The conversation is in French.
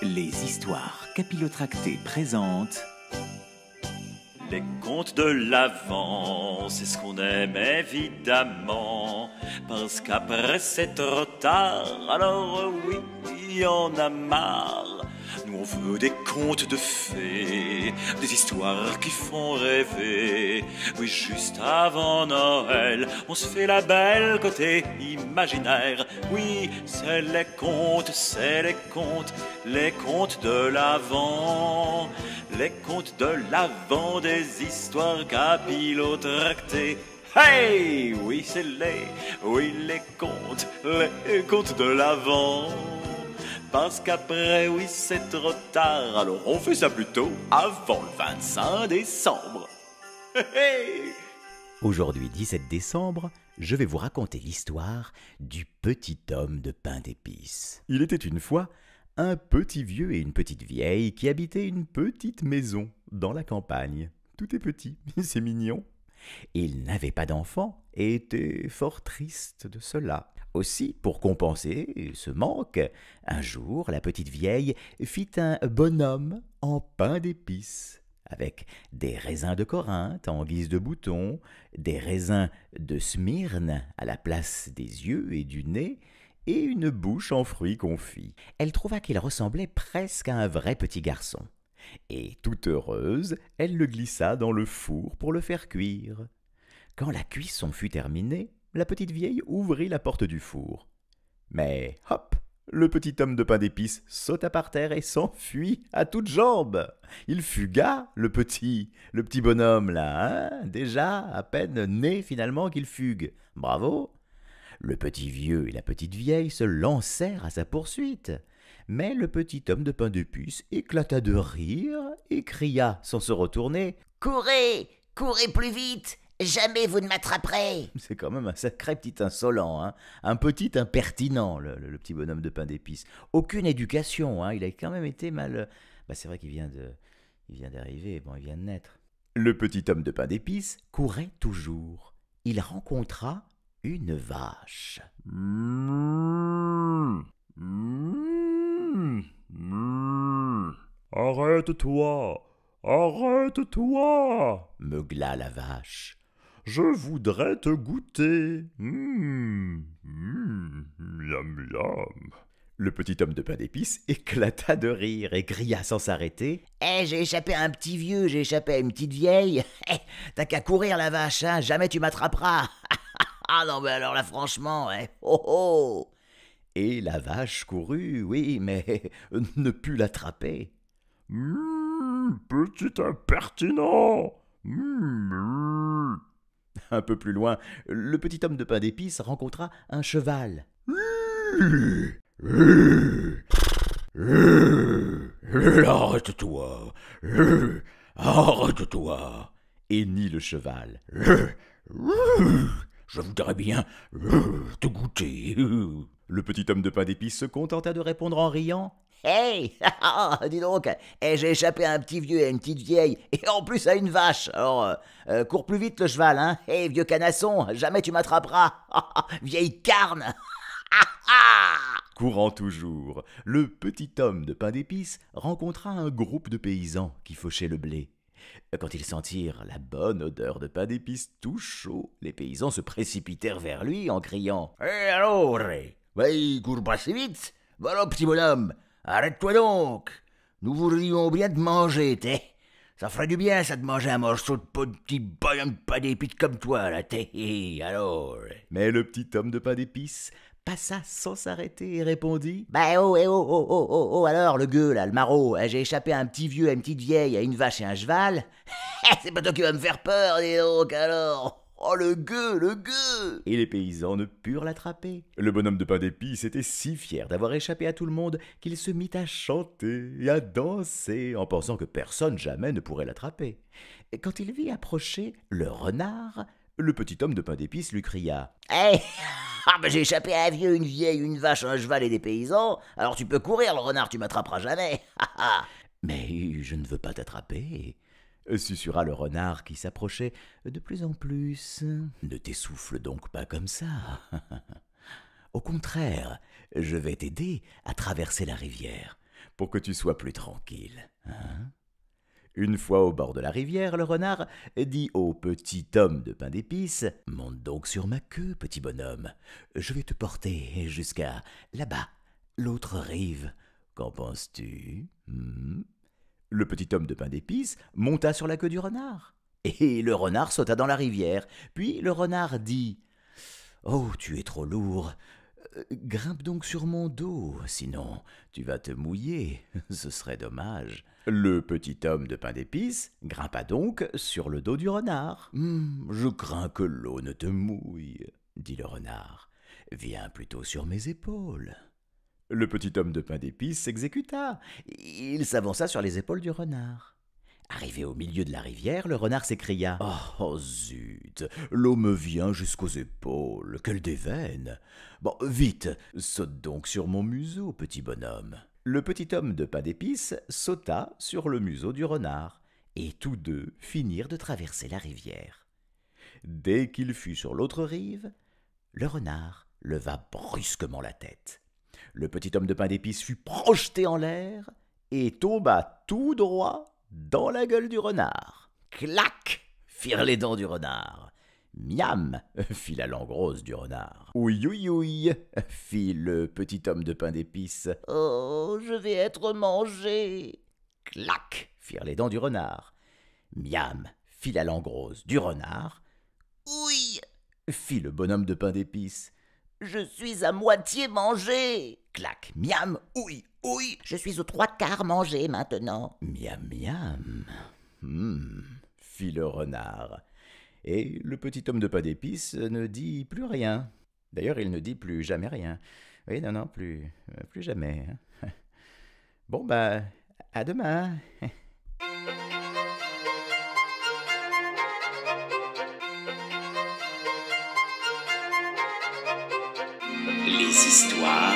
Les histoires capillotractées présentent les contes de l'Avent, c'est ce qu'on aime évidemment, parce qu'après c'est trop tard, alors oui, il y en a marre. Nous on veut des contes de fées, des histoires qui font rêver. Oui, juste avant Noël, on se fait la belle côté imaginaire. Oui, c'est les contes, les contes de l'Avent. Les contes de l'Avent, des histoires capillotractées. Hey! Oui, c'est les contes de l'Avent. Parce qu'après, oui, c'est trop tard, alors on fait ça plutôt avant le 25 décembre. Hey! Aujourd'hui, 17 décembre, je vais vous raconter l'histoire du petit homme de pain d'épices. Il était une fois un petit vieux et une petite vieille qui habitaient une petite maison dans la campagne. Tout est petit, c'est mignon. Ils n'avaient pas d'enfants et étaient fort tristes de cela. Aussi, pour compenser ce manque, un jour, la petite vieille fit un bonhomme en pain d'épices, avec des raisins de Corinthe en guise de boutons, des raisins de Smyrne à la place des yeux et du nez, et une bouche en fruits confits. Elle trouva qu'il ressemblait presque à un vrai petit garçon. Et, toute heureuse, elle le glissa dans le four pour le faire cuire. Quand la cuisson fut terminée, la petite vieille ouvrit la porte du four. Mais, hop, le petit homme de pain d'épices sauta par terre et s'enfuit à toutes jambes. Il fugua, le petit bonhomme là, hein, déjà à peine né finalement qu'il fugue. Bravo! Le petit vieux et la petite vieille se lancèrent à sa poursuite. Mais le petit homme de pain d'épices éclata de rire et cria sans se retourner « Courez, courez plus vite, jamais vous ne m'attraperez !» C'est quand même un sacré petit insolent, hein, un petit impertinent, le petit bonhomme de pain d'épices. Aucune éducation, hein, il a quand même été mal... c'est vrai qu'il vient d'arriver, bon, il vient de naître. Le petit homme de pain d'épices courait toujours. Il rencontra une vache. Arrête-toi, arrête-toi, meugla la vache. je voudrais te goûter. Miam, miam. Le petit homme de pain d'épices éclata de rire et cria sans s'arrêter. « j'ai échappé à un petit vieux, j'ai échappé à une petite vieille. T'as qu'à courir la vache, hein, jamais tu m'attraperas. » Ah non, mais alors là, franchement, oh oh. Et la vache courut, oui, mais ne put l'attraper. Petit impertinent. Un peu plus loin, le petit homme de pain d'épices rencontra un cheval. Arrête-toi, arrête-toi, hennit le cheval. je voudrais bien te goûter. Le petit homme de pain d'épices se contenta de répondre en riant. Hey, dis donc, j'ai échappé à un petit vieux et à une petite vieille, et en plus à une vache. Alors, cours plus vite le cheval, hein. Hey, vieux canasson, jamais tu m'attraperas. Vieille carne. Courant toujours, le petit homme de pain d'épices rencontra un groupe de paysans qui fauchaient le blé. Quand ils sentirent la bonne odeur de pain d'épices tout chaud, les paysans se précipitèrent vers lui en criant « alors, cours pas si vite. Voilà, petit bonhomme, arrête-toi donc. Nous voudrions bien te manger, t'es. Ça ferait du bien, ça, de manger un morceau de petit bonhomme de pain d'épices comme toi, là, t'es. Alors. » Mais le petit homme de pain d'épices passa sans s'arrêter et répondit « alors, le gueux, là, le maraud, j'ai échappé à un petit vieux, à une petite vieille, à une vache et un cheval. C'est pas toi qui vas me faire peur, dis donc, alors. Oh, le gueux !» Et les paysans ne purent l'attraper. Le bonhomme de pain d'épices était si fier d'avoir échappé à tout le monde qu'il se mit à chanter et à danser en pensant que personne jamais ne pourrait l'attraper. Et quand il vit approcher le renard, le petit homme de pain d'épices lui cria « Hey, j'ai échappé à un vieux, une vieille, une vache, un cheval et des paysans. Alors tu peux courir, le renard, tu m'attraperas jamais. » Mais je ne veux pas t'attraper, susurra le renard qui s'approchait de plus en plus. Ne t'essouffle donc pas comme ça. Au contraire, je vais t'aider à traverser la rivière. pour que tu sois plus tranquille. Hein? Une fois au bord de la rivière, le renard dit au petit homme de pain d'épices « Monte donc sur ma queue, petit bonhomme. Je vais te porter jusqu'à là-bas, l'autre rive. Qu'en penses-tu » Le petit homme de pain d'épices monta sur la queue du renard. Et le renard sauta dans la rivière. Puis le renard dit « Oh, tu es trop lourd. Grimpe donc sur mon dos, sinon tu vas te mouiller. Ce serait dommage. » Le petit homme de pain d'épices grimpa donc sur le dos du renard. Je crains que l'eau ne te mouille, dit le renard. Viens plutôt sur mes épaules. Le petit homme de pain d'épices s'exécuta. Il s'avança sur les épaules du renard. Arrivé au milieu de la rivière, le renard s'écria « Oh zut, l'eau me vient jusqu'aux épaules, quelle déveine ! Bon, vite, saute donc sur mon museau, petit bonhomme. » Le petit homme de pain d'épices sauta sur le museau du renard, et tous deux finirent de traverser la rivière. Dès qu'il fut sur l'autre rive, le renard leva brusquement la tête. Le petit homme de pain d'épices fut projeté en l'air et tomba tout droit dans la gueule du renard. Clac! Firent les dents du renard. Miam! Fit la langue rose du renard. Ouï, ouï, ouï! Fit le petit homme de pain d'épices. Oh, je vais être mangé! Clac! Firent les dents du renard. Miam! Fit la langue rose du renard. Ouï! Fit le bonhomme de pain d'épices. Je suis à moitié mangé! Clac! Miam! Ouï! Ouï! Je suis aux 3/4 mangé maintenant. Miam, miam! Fit le renard. Et le petit homme de pain d'épices ne dit plus rien. D'ailleurs, il ne dit plus jamais rien. Oui, non, plus jamais. Bon, à demain. Les histoires